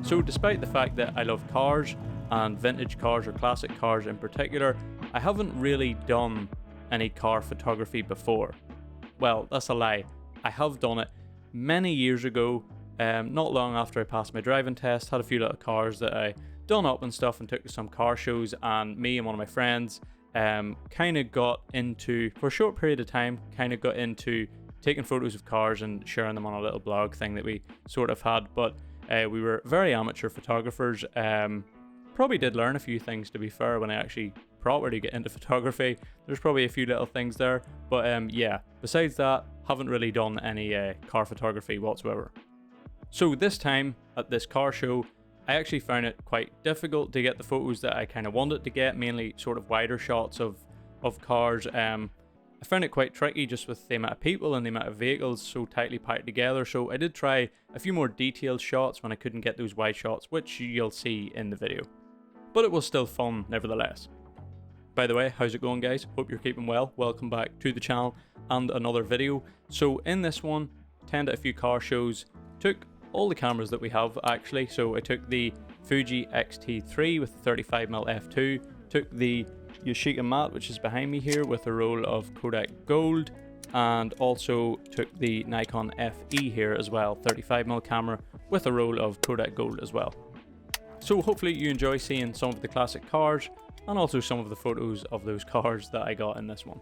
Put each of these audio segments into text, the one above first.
So despite the fact that I love cars, and vintage cars or classic cars in particular, I haven't really done any car photography before. Well, that's a lie. I have done it many years ago, not long after I passed my driving test. Had a few little cars that I done up and stuff and took to some car shows, and me and one of my friends kind of got into, for a short period of time, taking photos of cars and sharing them on a little blog thing that we sort of had. But we were very amateur photographers. Probably did learn a few things, to be fair, when I actually properly get into photography. There's probably a few little things there, but yeah, besides that, haven't really done any car photography whatsoever. So this time at this car show, I actually found it quite difficult to get the photos that I kind of wanted to get, mainly sort of wider shots of cars. I found it quite tricky just with the amount of people and the amount of vehicles so tightly packed together. So I did try a few more detailed shots when I couldn't get those wide shots, which you'll see in the video. But it was still fun nevertheless. By the way, how's it going, guys? Hope you're keeping well. Welcome back to the channel and another video. So in this one, attended a few car shows, took all the cameras that we have actually. So I took the Fuji X-T3 with 35mm f2, took the Yashica Mat, which is behind me here, with a roll of Kodak Gold, and also took the Nikon FE here as well, 35mm camera with a roll of Kodak Gold as well. So hopefully you enjoy seeing some of the classic cars and also some of the photos of those cars that I got in this one.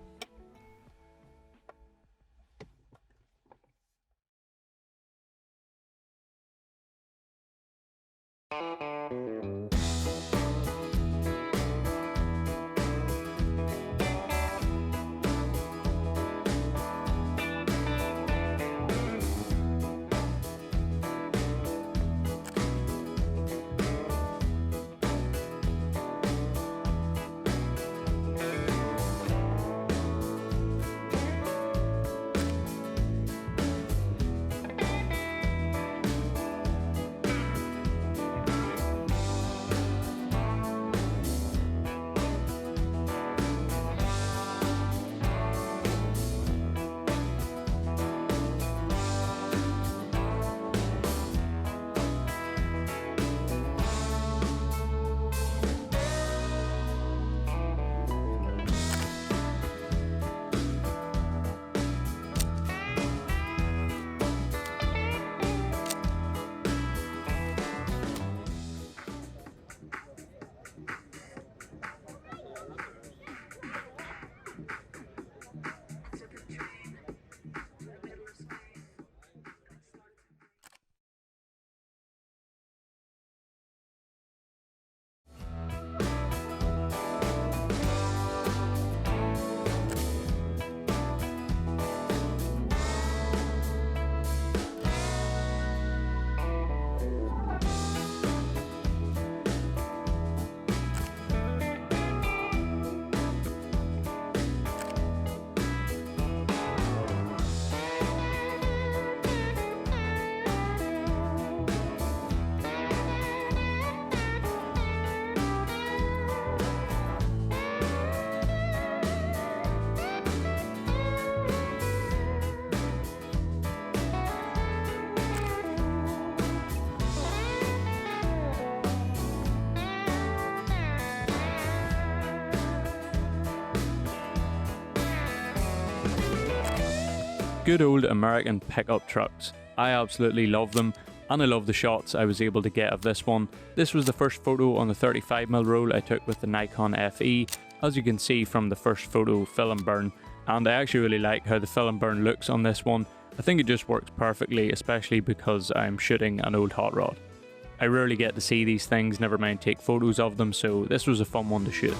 Good old American pickup trucks. I absolutely love them, and I love the shots I was able to get of this one. This was the first photo on the 35mm roll I took with the Nikon FE, as you can see from the first photo, film burn, and I actually really like how the film burn looks on this one. I think it just works perfectly, especially because I'm shooting an old hot rod. I rarely get to see these things, never mind take photos of them, so this was a fun one to shoot.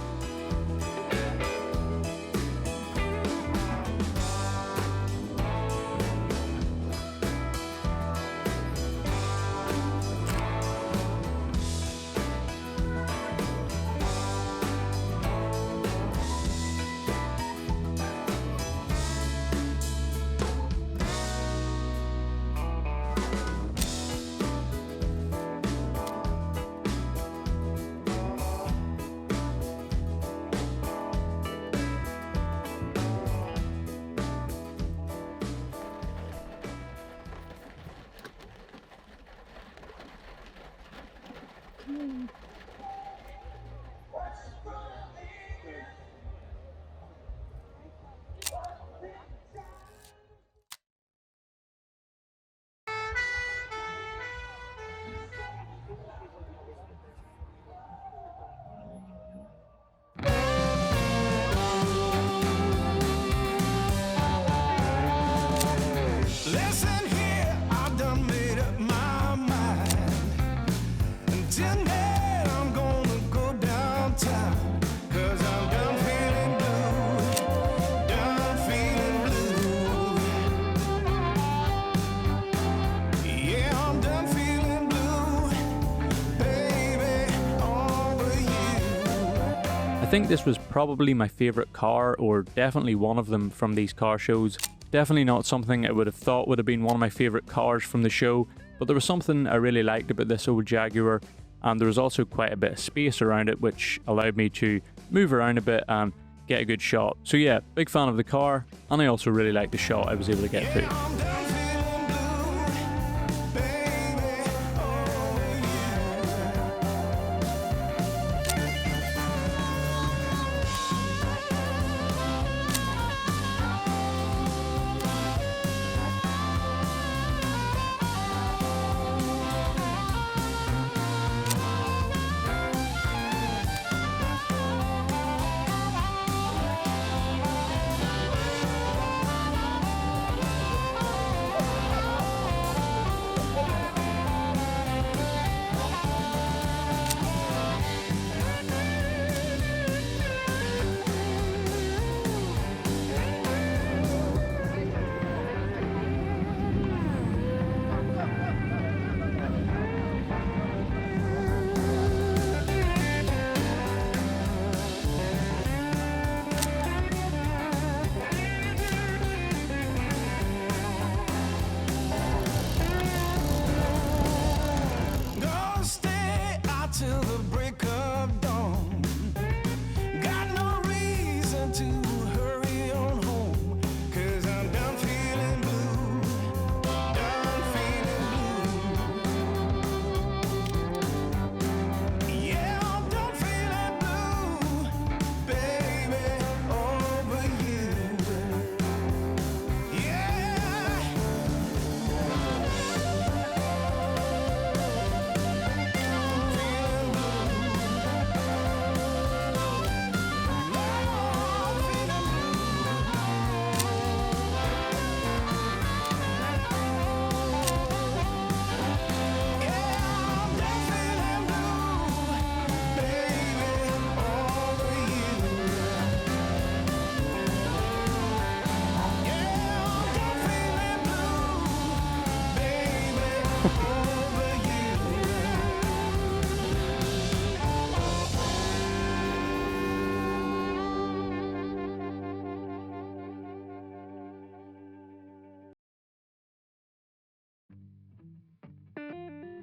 I think this was probably my favourite car, or definitely one of them from these car shows. Definitely not something I would have thought would have been one of my favourite cars from the show, but there was something I really liked about this old Jaguar, and there was also quite a bit of space around it which allowed me to move around a bit and get a good shot. So yeah, big fan of the car, and I also really liked the shot I was able to get too.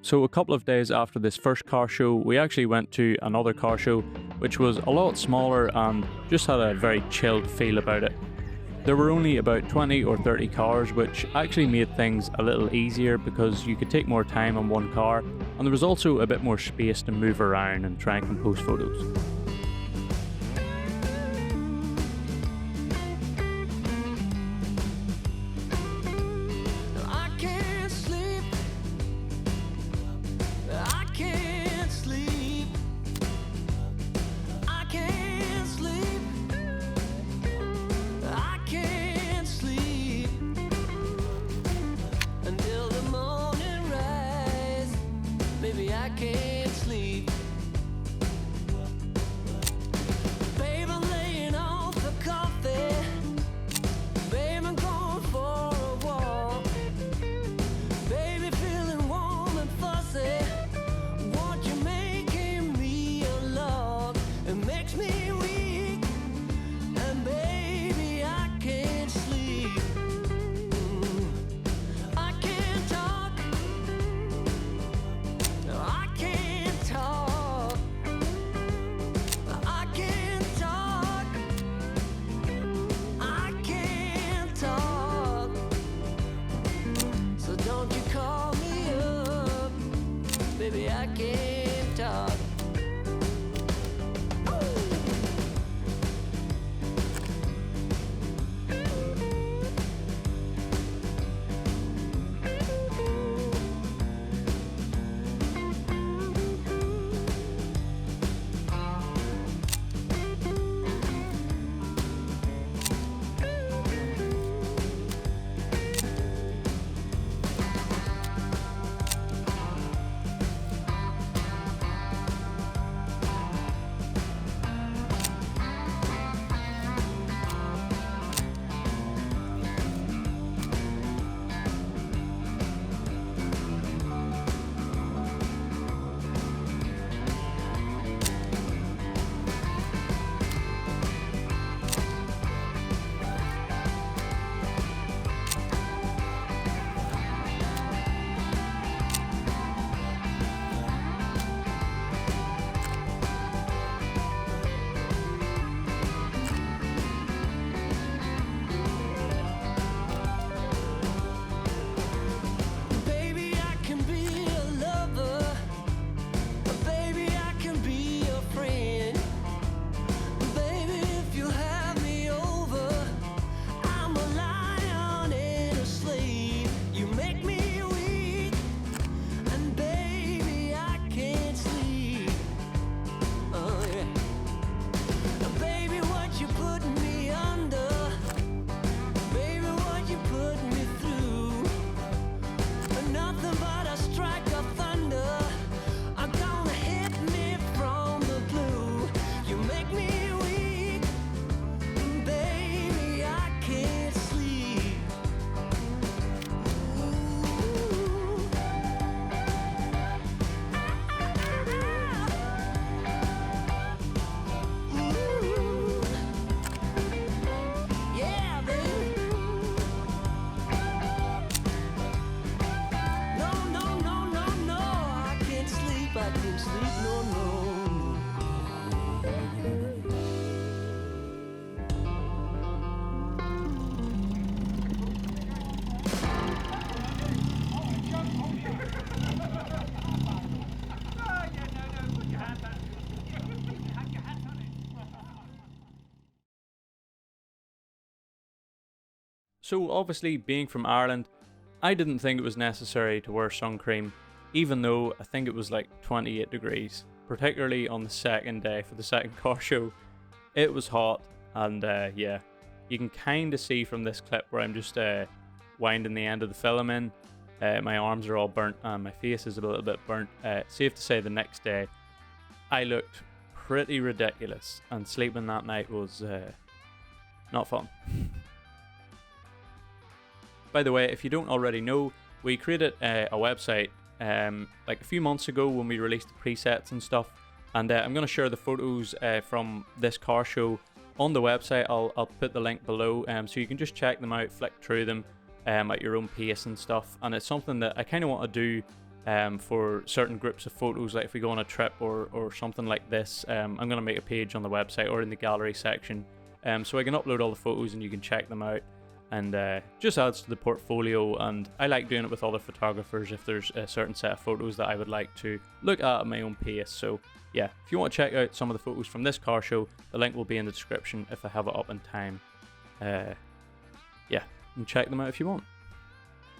So a couple of days after this first car show, we actually went to another car show, which was a lot smaller and just had a very chilled feel about it. There were only about 20 or 30 cars, which actually made things a little easier because you could take more time on one car, and there was also a bit more space to move around and try and compose photos. So obviously, being from Ireland, I didn't think it was necessary to wear sun cream, even though I think it was like 28 degrees, particularly on the second day for the second car show. It was hot, and yeah, you can kind of see from this clip where I'm just winding the end of the film in. My arms are all burnt and my face is a little bit burnt. Safe to say the next day I looked pretty ridiculous, and sleeping that night was not fun. By the way, if you don't already know, we created a website like a few months ago when we released the presets and stuff, and I'm going to share the photos from this car show on the website. I'll put the link below, so you can just check them out, flick through them at your own pace and stuff. And it's something that I kind of want to do for certain groups of photos, like if we go on a trip or something like this. I'm going to make a page on the website or in the gallery section, so I can upload all the photos and you can check them out, and just adds to the portfolio. And I like doing it with other photographers if there's a certain set of photos that I would like to look at my own pace. So yeah, if you want to check out some of the photos from this car show, the link will be in the description if I have it up in time. Yeah, and check them out if you want.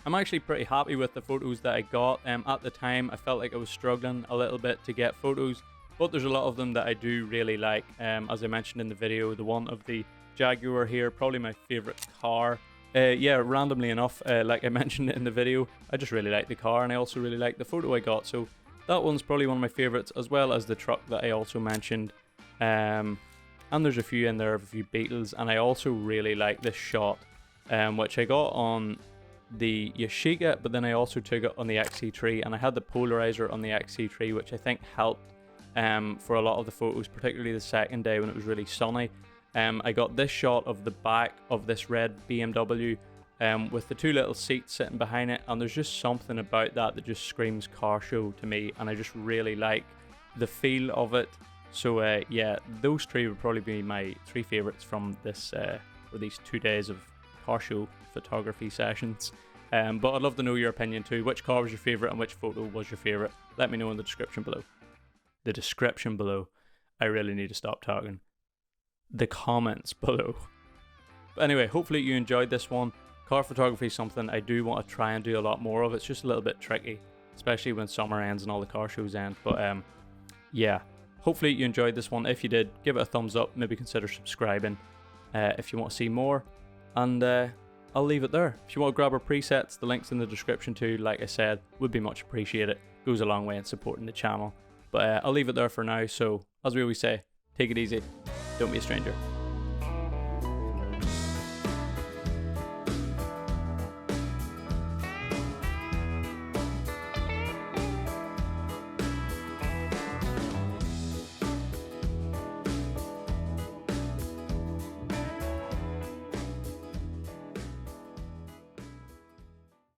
I'm actually pretty happy with the photos that I got. At the time, I felt like I was struggling a little bit to get photos, but there's a lot of them that I do really like. As I mentioned in the video, the one of the Jaguar here, probably my favorite car. Yeah, randomly enough, like I mentioned in the video, I just really like the car, and I also really like the photo I got. So that one's probably one of my favorites, as well as the truck that I also mentioned. And there's a few in there of a few Beetles, and I also really like this shot, which I got on the Yashica, but then I also took it on the X-T3, and I had the polarizer on the X-T3, which I think helped for a lot of the photos, particularly the second day when it was really sunny. I got this shot of the back of this red BMW with the two little seats sitting behind it, and there's just something about that that just screams car show to me, and I just really like the feel of it. So yeah, those three would probably be my three favorites from this or these 2 days of car show photography sessions. But I'd love to know your opinion too. Which car was your favorite and which photo was your favorite? Let me know in the description below. The description below. I really need to stop talking. The comments below. But anyway, hopefully you enjoyed this one. Car photography is something I do want to try and do a lot more of. It's just a little bit tricky, especially when summer ends and all the car shows end. But yeah, hopefully you enjoyed this one. If you did, give it a thumbs up. Maybe consider subscribing if you want to see more. And I'll leave it there. If you want to grab our presets, the link's in the description too. Like I said, would be much appreciated. Goes a long way in supporting the channel. But I'll leave it there for now. So as we always say, take it easy. Don't be a stranger.